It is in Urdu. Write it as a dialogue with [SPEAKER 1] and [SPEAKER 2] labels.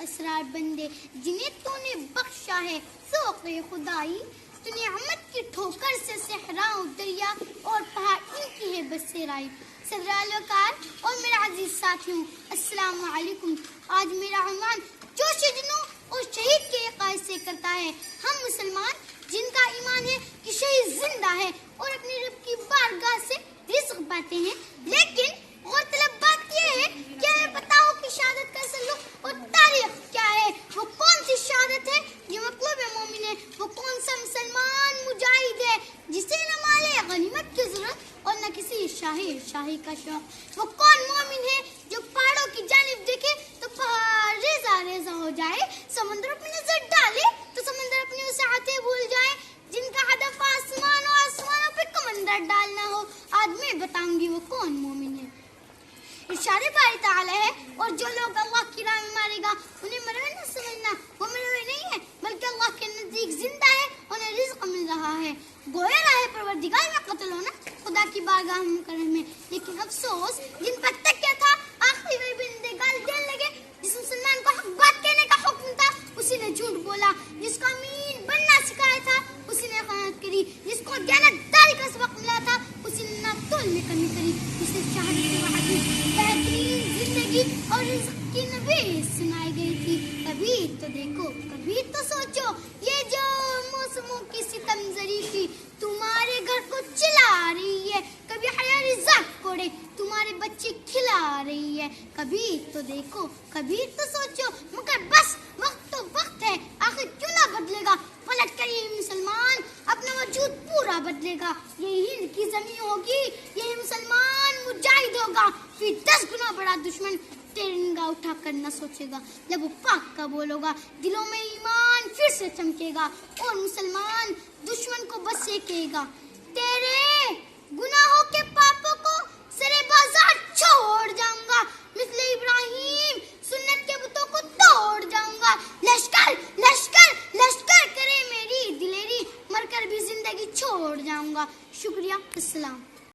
[SPEAKER 1] اسرار بندے جنہیں تو نے بخشا ہے ذوق خدائی. تو نعمت کی ٹھوکر سے صحرا و دریا اور پہاڑ ان کی ہے بسیرائی. صدر الوقار اور میرا عزیز ساتھیوں، السلام علیکم. آج میرا عنوان جوش جنوں اور شہید کے عقائد سے کرتا ہے. ہم مسلمان جن کا ایمان ہے کہ شہید زندہ ہے اور اپنے رب کی بارگاہ سے رزق پاتے ہیں، لیکن غورطلب بات یہ ہے کہ ہمیں بتاؤ کہ شہادت کا سلوک اور تاریخ کیا ہے. وہ کون سی شہادت ہے جو مطلوب مومن ہے؟ وہ کون سا مسلمان مجاہد ہے جسے نہ مال غنیمت کی ضرورت اور نہ کسی شاہی کا شوق؟ وہ کون مومن ہے جو پہاڑوں کی جانب دیکھے تو پہاڑ ریزہ ریزہ ہو جائے، سمندر پہ نظر ڈالے تو سمندر اپنی وسعتیں بھول جائے، جن کا ہدف آسمان اور آسمانوں پہ کمندر ڈالنا ہو؟ آج میں بتاؤں گی وہ کون مومن ہے. ارشاد باری تعالی ہے، اور جو لوگ اللہ کی راہ میں مارے گا انہیں مروے نہ سمجھنا، وہ مروے نہیں ہے بلکہ اللہ کے نزدیک زندہ ہے، انہیں رزق مل رہا ہے. گویا راہ پروردگار میں قتل ہونا خدا کی بارگاہ مکرم میں، لیکن افسوس جن پر تکیہ تھا آخری وہی بندے گال دینے لگے. جس مسلمان کو حق بات کہنے کا حکم تھا اسی نے جھوٹ بولا، جس کو امین بننا سکھایا تھا اسی نے خیانت کری، جس کو دیانتداری کا سبق ملا تھا اسی نے ناپتول میں کمی کری. جسے شہادت کے وعدے، بہترین زندگی اور رزق کی نوید سنائی گئی تھی. کبھی تو دیکھو، کبھی تو سوچو، یہ جو موسموں کی ستم زری تھی تمہارے گھر کو چلا رہی ہے. کبھی حیا رزق کوڑے تمہارے بچے کھلا رہی ہے. کبھی تو دیکھو، کبھی تو سوچو، مگر بس وقت تو وقت ہے، آخر کیوں نہ بدلے گا؟ پلٹ کر یہ مسلمان اپنا وجود پورا بدلے گا. یہ ہند کی زمین ہوگی، یہ مسلمان مجاہد ہوگا. پھر 10 گنا بڑا دشمن تیرے نگاہ اٹھا کر نہ سوچے گا. لبو پاک کا بولو گا، دلوں میں ایمان پھر سے چمکے گا اور مسلمان دشمن کو بس یہ کہے گا، تیرے گناہوں کے پاپوں کو سرے بازار چھوڑ جاؤں گا، مثل ابراہیم سنت کے بتوں کو توڑ جاؤں گا. لشکر لشکر لشکر کرے میری دلیری، مر کر بھی زندگی چھوڑ جاؤں گا. شکریہ، السلام.